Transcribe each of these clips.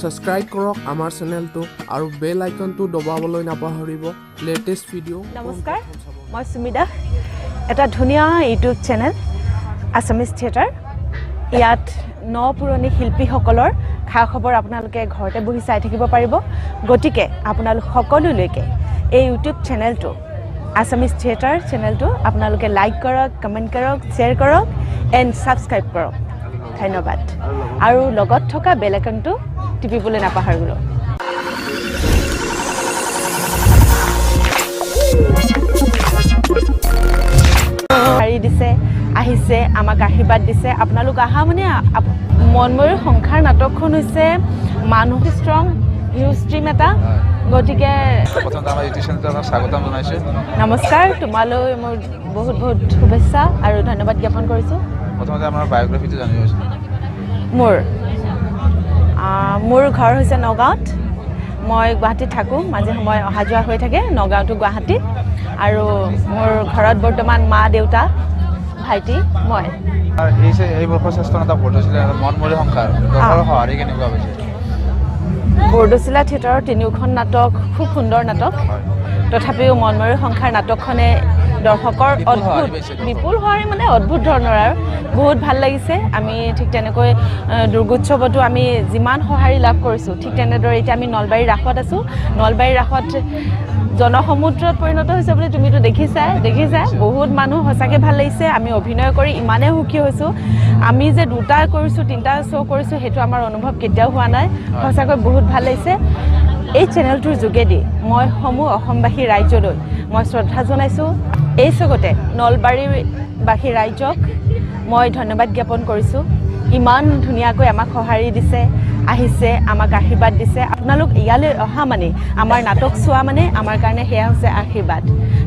Subscribe কৰক আমাৰ চেনেলটো আৰু বেল আইকনটো দবাবলৈ নাপাহৰিব লেটেষ্ট ভিডিঅ' নমস্কাৰ মই সুমিতা এটা ধুনীয়া ইউটিউব চেনেল আছামিজ থিয়েটাৰ ইয়াত নপুৰণি শিল্পীসকলৰ খা খবৰ আপোনালোকে ঘৰতে বহি চাই থাকিব পাৰিব গতিকে আপোনালোক সকলোলৈকে এই ইউটিউব চেনেলটো আছামিজ থিয়েটাৰ চেনেলটো আপোনালোকে লাইক কৰক কমেণ্ট কৰক শ্বেয়াৰ কৰক এণ্ড ছাবস্ক্ৰাইব কৰক ধন্যবাদ আৰু লগত থকা বেল আইকনটো টিপিবলৈ নাপাহৰিব হাৰি দিছে আহিছে আমাক আশীৰ্বাদ দিছে আপোনালোক আহা মানে মনময়ূৰ সংসাৰ নাটকখন হৈছে মানুহ ষ্ট্ৰং নিউজ ষ্ট্ৰীম এটা গতিকে নমস্কাৰ তোমালৈ মোৰ বহুত বহুত শুভেচ্ছা আৰু ধন্যবাদ জ্ঞাপন কৰিছোঁ প্ৰথমতে আমাৰ বায়োগ্ৰাফিটো জানিব বিচাৰিছোঁ মোৰ ঘৰ হৈছে নগাঁৱত মই গুৱাহাটীত থাকোঁ মাজে সময়ে অহা যোৱা হৈ থাকে নগাঁও টু গুৱাহাটী আৰু মোৰ ঘৰত বৰ্তমান মা দেউতা ভাইটি মই এই বৰ্ষৰ শ্ৰেষ্ঠ নাটক বৰদৈচিলা মনময়ূৰ সংসাৰ সঁহাৰি কেনেকুৱা হৈছে বৰদৈচিলা থিয়েটাৰৰ তিনিওখন নাটক খুব সুন্দৰ নাটক তথাপিও মনময়ূৰ সংসাৰ নাটকখনে দৰ্শকৰ অদ্ভুত বিপুল সঁহাৰি মানে অদ্ভুত ধৰণৰ আৰু বহুত ভাল লাগিছে আমি ঠিক তেনেকৈ দুৰ্গোৎসৱতো আমি যিমান সঁহাৰি লাভ কৰিছোঁ ঠিক তেনেদৰে এতিয়া আমি নলবাৰীৰ ৰাসত আছোঁ নলবাৰীৰ ৰাসত জনসমুদ্ৰত পৰিণত হৈছে বুলি তুমিতো দেখিছা বহুত মানুহ সঁচাকৈ ভাল লাগিছে আমি অভিনয় কৰি ইমানেই সুখী হৈছোঁ আমি যে দুটা কৰিছোঁ তিনিটা শ্ব' কৰিছোঁ সেইটো আমাৰ অনুভৱ কেতিয়াও হোৱা নাই সঁচাকৈ বহুত ভাল লাগিছে এই চেনেলটোৰ যোগেদি মই সমূহ অসমবাসী ৰাইজলৈ মই শ্ৰদ্ধা জনাইছোঁ এই চগতে নলবাৰীবাসী ৰাইজক মই ধন্যবাদ জ্ঞাপন কৰিছোঁ ইমান ধুনীয়াকৈ আমাক সঁহাৰি দিছে আহিছে আমাক আশীৰ্বাদ দিছে আপোনালোক ইয়ালৈ অহা মানে আমাৰ নাটক চোৱা মানে আমাৰ কাৰণে সেয়া হৈছে আশীৰ্বাদ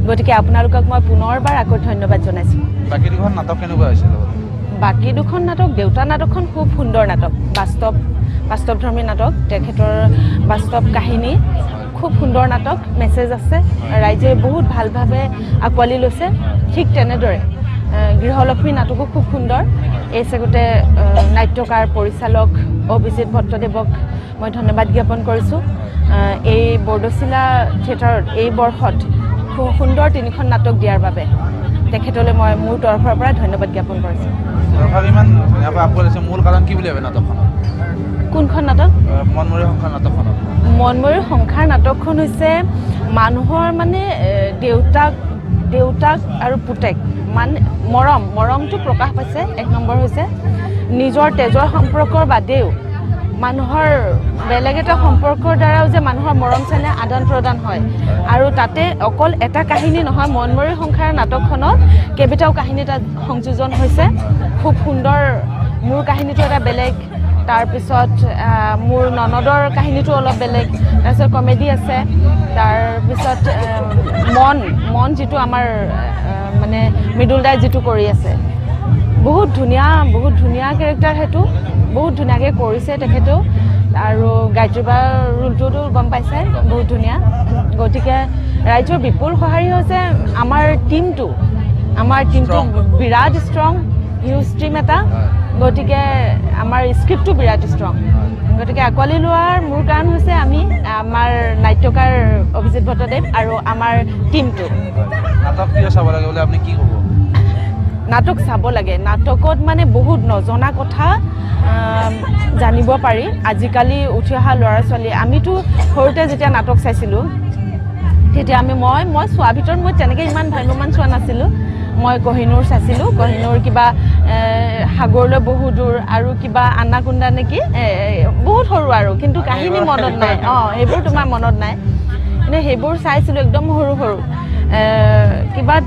গতিকে আপোনালোকক মই পুনৰবাৰ আকৌ ধন্যবাদ জনাইছোঁ বাকী দুখন নাটক কেনেকুৱা হৈছে বাকী দুখন নাটক দেউতা নাটকখন খুব সুন্দৰ নাটক বাস্তৱধৰ্মী নাটক তেখেতৰ বাস্তৱ কাহিনী খুব সুন্দৰ নাটক মেছেজ আছে ৰাইজে বহুত ভালভাৱে আঁকোৱালি লৈছে ঠিক তেনেদৰে গৃহলক্ষ্মী নাটকো খুব সুন্দৰ এই চেগতে নাট্যকাৰ পৰিচালক অভিজিত ভট্টদেৱক মই ধন্যবাদ জ্ঞাপন কৰিছোঁ এই বৰদৈচিলা থিয়েটাৰত এই বৰ্ষত খুব সুন্দৰ তিনিখন নাটক দিয়াৰ বাবে তেখেতলৈ মই মোৰ তৰফৰ পৰা ধন্যবাদ জ্ঞাপন কৰিছোঁ মূল কাৰণ কি বুলি ভাবে নাটকখনত কোনখন নাটক মনময়ূৰ সংসাৰ নাটকখনত মনময়ূৰ সংসাৰ নাটকখন হৈছে মানুহৰ মানে দেউতাক আৰু পুতেক মানে মৰমটো প্ৰকাশ পাইছে এক নম্বৰ হৈছে নিজৰ তেজৰ সম্পৰ্কৰ বাদেও মানুহৰ বেলেগ এটা সম্পৰ্কৰ দ্বাৰাও যে মানুহৰ মৰম চেনেহ আদান প্ৰদান হয় আৰু তাতে অকল এটা কাহিনী নহয় মনময়ূৰ সংসাৰ নাটকখনত কেইবাটাও কাহিনী তাত সংযোজন হৈছে খুব সুন্দৰ মোৰ কাহিনীটো এটা বেলেগ তাৰপিছত মোৰ ননদৰ কাহিনীটো অলপ বেলেগ তাৰপিছত কমেডি আছে তাৰপিছত মন যিটো আমাৰ মানে মৃদুল দাই যিটো কৰি আছে বহুত ধুনীয়া কেৰেক্টাৰ সেইটো বহুত ধুনীয়াকৈ কৰিছে তেখেতেও আৰু গায়ত্ৰীবাৰ ৰোলটোতো গম পাইছে বহুত ধুনীয়া গতিকে ৰাইজৰ বিপুল সঁহাৰি হৈছে আমাৰ টিমটো বিৰাট ষ্ট্ৰং নিউজ ষ্ট্ৰীম এটা গতিকে আমাৰ স্ক্ৰিপ্টটো বিৰাট ষ্ট্ৰং গতিকে আঁকোৱালি লোৱাৰ মোৰ কাৰণ হৈছে আমি আমাৰ নাট্যকাৰ অভিজিত ভট্টদেৱ আৰু আমাৰ টিমটো নাটক কিয় চাব লাগে বুলি আপুনি কি ক'ব নাটক চাব লাগে নাটকত মানে বহুত নজনা কথা জানিব পাৰি আজিকালি উঠি অহা ল'ৰা ছোৱালী আমিতো সৰুতে যেতিয়া নাটক চাইছিলোঁ তেতিয়া মই চোৱাৰ ভিতৰত মই তেনেকৈ ইমান ভাগ্যৱান চোৱা নাছিলোঁ মই কহিনুৰ চাইছিলোঁ কহিনুৰ কিবা সাগৰলৈ বহু দূৰ আৰু কিবা আনাকুণ্ডা নেকি বহুত সৰু আৰু কিন্তু কাহিনী মনত নাই সেইবোৰ তোমাৰ মনত নাই কিন্তু সেইবোৰ চাইছিলোঁ একদম সৰু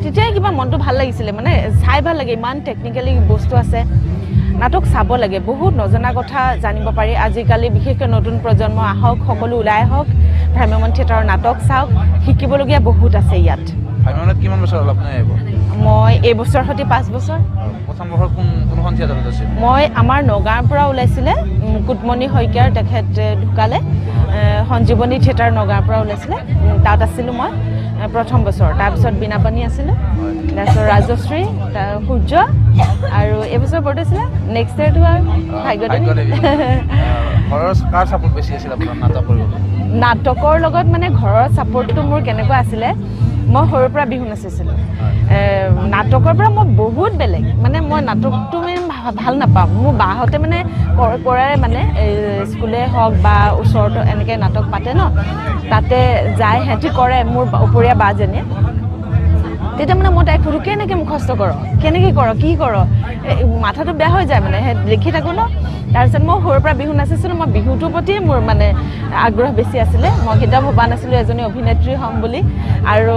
তেতিয়াই কিবা মনটো ভাল লাগিছিলে মানে চাই ভাল লাগে ইমান টেকনিকেলি বস্তু আছে নাটক চাব লাগে বহুত নজনা কথা জানিব পাৰি আজিকালি বিশেষকৈ নতুন প্ৰজন্ম আহক সকলো ওলাই আহক ভ্ৰাম্যমাণ থিয়েটাৰৰ নাটক চাওক শিকিবলগীয়া বহুত আছে ইয়াত ভ্ৰাম্যমাণত কিমান বছৰ হ'ল আপুনি আহিব মই এইবছৰ সৈতে 5 বছৰ। প্ৰথম বৰ্ষৰ কোনখন থিয়েটাৰত আছিল? মই আমাৰ নগাঁৱৰ পৰা ওলাইছিলে মুকুটমণি শইকীয়াৰ তেখেত ঢুকালে সঞ্জীৱনী থিয়েটাৰ নগাঁৱৰ পৰা ওলাইছিলে তাত আছিলোঁ মই প্ৰথম বছৰ। তাৰপিছত বীণাপাণি আছিলোঁ, তাৰপিছত ৰাজশ্ৰী, সূৰ্য আৰু এইবছৰ বৰ্তাইছিলে। নেক্সট ইয়েৰটো আৰু ভাগ্যদেৱী। ঘৰৰ কাৰ ছাপোৰ্ট বেছি আছিল আপোনাৰ নাটক কৰিবলৈ? নাটকৰ লগত মানে ঘৰৰ ছাপোৰ্টটো মোৰ কেনেকুৱা আছিলে, মই সৰুৰ পৰা বিহু নাচিছিলোঁ। নাটকৰ পৰা মই বহুত বেলেগ, মানে মই নাটকটো ভাল নাপাওঁ। মোৰ বাহঁতে মানে কৰাই মানে স্কুলে হওক বা ওচৰতো এনেকৈ নাটক পাতে ন, তাতে যায় সিহঁতি কৰে মোৰ উপৰীয়া বাজনীয়ে। তেতিয়া মানে মই তাইক সুধোঁ কেনেকৈ মুখস্থ কৰ, কেনেকৈ কৰ, কি কৰ, মাথাটো বেয়া হৈ যায় মানে লিখি থাকোঁ ন। তাৰপিছত মই সৰুৰ পৰা বিহু নাচিছিলোঁ, মই বিহুটোৰ প্ৰতি মোৰ মানে আগ্ৰহ বেছি আছিলে। মই কেতিয়াও ভবা নাছিলোঁ এজনী অভিনেত্ৰী হ'ম বুলি। আৰু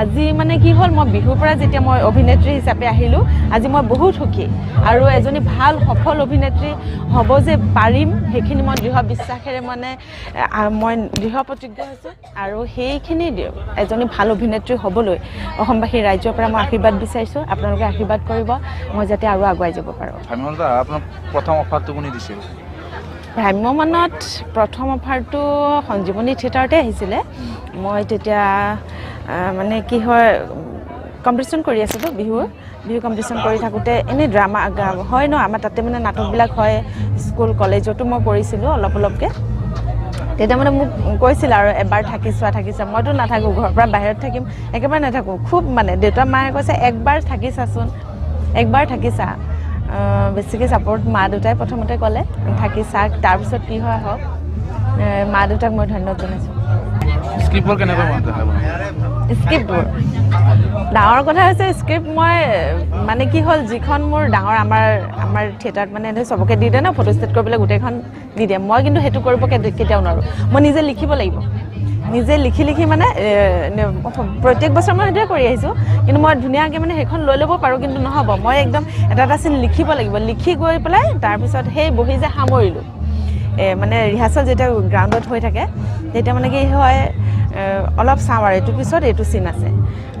আজি মানে কি হ'ল, মই বিহুৰ পৰা যেতিয়া মই অভিনেত্ৰী হিচাপে আহিলোঁ, আজি মই বহুত সুখী আৰু এজনী ভাল সফল অভিনেত্ৰী হ'ব যে পাৰিম, সেইখিনি মই দৃঢ় বিশ্বাসেৰে মানে মই দৃঢ় প্ৰতিজ্ঞ হৈছোঁ। আৰু সেইখিনি এজনী ভাল অভিনেত্ৰী হ'বলৈ অসমবাসী ৰাইজৰ পৰা মই আশীৰ্বাদ বিচাৰিছোঁ। আপোনালোকে আশীৰ্বাদ কৰিব, মই যাতে আৰু আগুৱাই যাব পাৰোঁ। আপোনাৰ প্ৰথম অফাৰটো কোনে দিছিল? ভ্ৰাম্যমানত প্ৰথম অফাৰটো সঞ্জীৱনী থিয়েটাৰতে আহিছিলে। মই তেতিয়া মানে কি হয়, কম্পিটিশ্যন কৰি আছিলোঁ বিহু কম্পিটিশ্যন কৰি থাকোঁতে এনেই ড্ৰামা হয় ন, আমাৰ তাতে মানে নাটকবিলাক হয়, স্কুল কলেজতো মই কৰিছিলোঁ অলপকৈ। তেতিয়া মানে মোক কৈছিল আৰু এবাৰ থাকি চোৱা, মইতো নাথাকোঁ, ঘৰৰ পৰা বাহিৰত থাকিম, একেবাৰে নাথাকোঁ। খুব মানে দেউতা মায়ে কৈছে একবাৰ থাকি চাচোন, একবাৰ থাকি চা। বেছিকৈ ছাপোৰ্ট মা দেউতাই প্ৰথমতে ক'লে থাকি চাওক, তাৰপিছত কি হয় হওক। মা দেউতাক মই ধন্যবাদ জনাইছোঁ। স্ক্ৰিপ্টবোৰ কেনেকৈ মনত ৰাখে? স্ক্ৰিপ্টবোৰ ডাঙৰ কথা হৈছে, স্ক্ৰিপ্ট মই মানে কি হ'ল, যিখন মোৰ ডাঙৰ আমাৰ থিয়েটাৰত মানে এনেই চবকে দি দিয়ে ন, ফটো ষ্টেট কৰিবলৈ গোটেইখন দি দিয়ে। মই কিন্তু সেইটো কৰিব কেতিয়াও নোৱাৰোঁ। মই নিজে লিখিব লাগিব, নিজে লিখি মানে প্ৰত্যেক বছৰ মই সেইটোৱে কৰি আহিছোঁ। কিন্তু মই ধুনীয়াকৈ মানে সেইখন লৈ ল'ব পাৰোঁ, কিন্তু নহ'ব, মই একদম এটা চিন লিখিব লাগিব। লিখি গৈ পেলাই তাৰপিছত সেই বহি যে সামৰিলোঁ। মানে ৰিহাৰ্চেল যেতিয়া গ্ৰাউণ্ডত হৈ থাকে, তেতিয়া মানে কি হয়, অলপ চাওঁ আৰু এইটোৰ পিছত এইটো চিন আছে।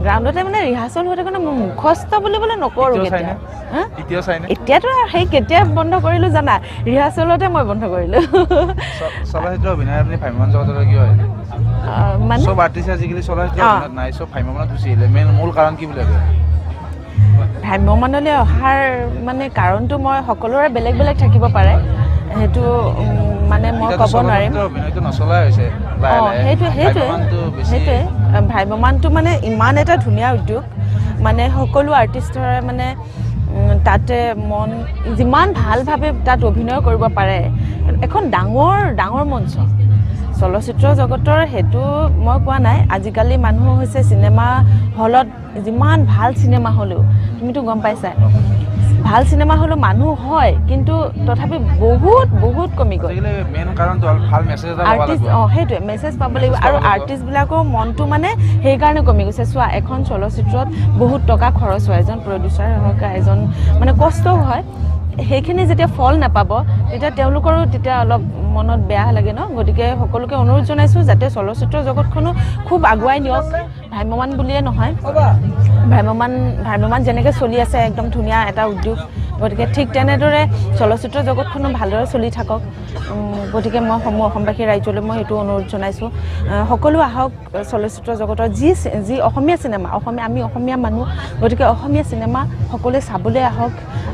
গ্ৰাউণ্ডতে মানে ৰিহাৰ্চেল হৈ থাকোঁতে মোৰ মুখস্থ বুলিবলৈ নকৰোঁ কেতিয়া। এতিয়াতো সেই কেতিয়া বন্ধ কৰিলোঁ জানা, ৰিহাৰ্চেলতে মই বন্ধ কৰিলোঁ। চলচ্চিত্ৰ অভিনয় আপুনি ভ্ৰাম্যমাণ জগতলৈ কি হয়? মানে চব আৰ্টিষ্ট আজিকালি চলচ্চিত্ৰ অভিনয়ত নাই, চব ভ্ৰাম্যমাণত গুচি আহিলে। মূল কাৰণ কি বুলি ভাবে? ভ্ৰাম্যমাণলৈ অহাৰ মানে কাৰণটো মই সকলোৰে বেলেগ বেলেগ থাকিব পাৰে, সেইটো মানে মই ক'ব নোৱাৰিম। সেইটোৱে ভ্ৰাম্যমাণটো মানে ইমান এটা ধুনীয়া উদ্যোগ, মানে সকলো আৰ্টিষ্টৰে মানে তাতে মন যিমান ভালভাৱে তাত অভিনয় কৰিব পাৰে, এখন ডাঙৰ মঞ্চ। চলচ্চিত্ৰ জগতৰ সেইটো মই কোৱা নাই। আজিকালি মানুহ হৈছে চিনেমা হলত, যিমান ভাল চিনেমা হ'লেও তুমিতো গম পাইছা, ভাল চিনেমা হ'লেও মানুহ হয়, কিন্তু তথাপি বহুত কমি গ'ল। আৰ্টিষ্ট সেইটোৱে মেছেজ পাব লাগিব, আৰু আৰ্টিষ্টবিলাকৰ মনটো মানে সেইকাৰণে কমি গৈছে। চোৱা, এখন চলচ্চিত্ৰত বহুত টকা খৰচ হয়, এজন প্ৰডিউচাৰ হওক, এজন মানে কষ্টও হয়। সেইখিনি যেতিয়া ফল নাপাব, তেতিয়া তেওঁলোকৰো তেতিয়া অলপ মনত বেয়া লাগে ন। গতিকে সকলোকে অনুৰোধ জনাইছোঁ যাতে চলচ্চিত্ৰ জগতখনো খুব আগুৱাই নিয়ক। ভ্ৰাম্যমাণ বুলিয়ে নহয়, ভ্ৰাম্যমাণ যেনেকৈ চলি আছে একদম ধুনীয়া এটা উদ্যোগ, গতিকে ঠিক তেনেদৰে চলচ্চিত্ৰ জগতখনো ভালদৰে চলি থাকক। গতিকে মই অসমবাসী ৰাইজলৈ মই সেইটো অনুৰোধ জনাইছোঁ, সকলো আহক চলচ্চিত্ৰ জগতৰ যি অসমীয়া চিনেমা, আমি অসমীয়া মানুহ, গতিকে অসমীয়া চিনেমা সকলোৱে চাবলৈ আহক।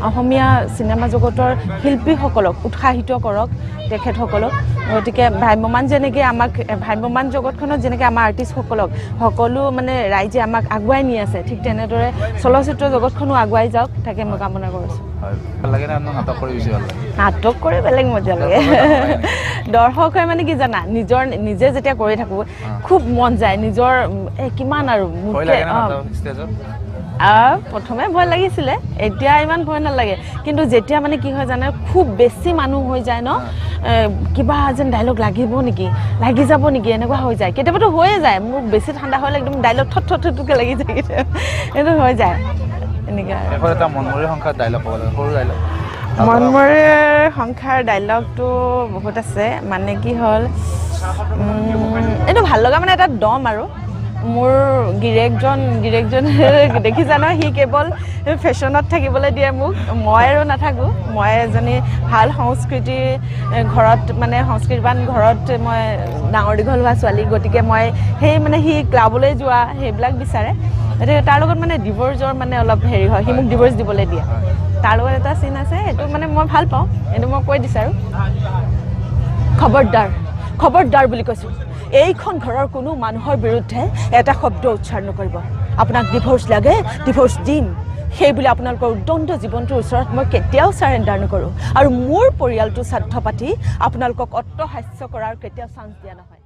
অসমীয়া চিনেমা জগতৰ শিল্পীসকলক উৎসাহিত কৰক তেখেতসকলক। গতিকে ভ্ৰাম্যমাণ যেনেকৈ আমাক, ভ্ৰাম্যমাণ জগতখনত যেনেকৈ আমাৰ আৰ্টিষ্টসকলক সকলো মানে ৰাইজে আমাক আগুৱাই নি আছে, ঠিক তেনেদৰে চলচ্চিত্ৰ জগতখনো আগুৱাই যাওক, তাকে মই কামনা কৰিছোঁ। নাটক কৰি বেলেগ মজা লাগে। দৰ্শক হয় মানে কি জানা, নিজে যেতিয়া কৰি থাকোঁ খুব মন যায়, নিজৰ কিমান আৰু প্ৰথমে ভয় লাগিছিলে, এতিয়া ইমান ভয় নালাগে। কিন্তু যেতিয়া মানে কি হয় জানে, খুব বেছি মানুহ হৈ যায় ন, কিবা যেন ডাইলগ লাগিব নেকি, লাগি যাব নেকি, এনেকুৱা হৈ যায়। কেতিয়াবাতো হৈয়ে যায়, মোক বেছি ঠাণ্ডা হ'লে একদম ডাইলগ থটকৈ লাগি যায়, সেইটো হৈ যায় এনেকৈ। মনমৰে সংসাৰ ডাইলগটো বহুত আছে, মানে কি হ'ল, এইটো ভাল লগা মানে এটা দম আৰু মোৰ গিৰেকজন দেখিছা ন সি কেৱল ফেশ্বনত থাকিবলৈ দিয়ে মোক মই আৰু নাথাকোঁ মই এজনী ভাল সংস্কৃতিৰ ঘৰত মানে সংস্কৃতিবান ঘৰত মই ডাঙৰ দীঘল হোৱা ছোৱালী গতিকে মই সেই মানে সি ক্লাবলৈ যোৱা সেইবিলাক বিচাৰে গতিকে তাৰ লগত মানে ডিভ'ৰ্চৰ মানে অলপ হেৰি হয় সি মোক ডিভ'ৰ্চ দিবলৈ দিয়ে তাৰ লগত এটা চিন আছে সেইটো মানে মই ভাল পাওঁ সেইটো মই কৈ দিছোঁ আৰু খবৰদাৰ বুলি কৈছোঁ এইখন ঘৰৰ কোনো মানুহৰ বিৰুদ্ধে এটা শব্দ উচ্চাৰণ নকৰিব আপোনাক ডিভ'ৰ্চ লাগে ডিভ'ৰ্চ দিম সেই বুলি আপোনালোকৰ উদণ্ড জীৱনটোৰ ওচৰত মই কেতিয়াও চাৰেণ্ডাৰ নকৰোঁ আৰু মোৰ পৰিয়ালটো স্বাৰ্থ পাতি আপোনালোকক অট্টহাস্য কৰাৰ কেতিয়াও চান্স দিয়া নহয়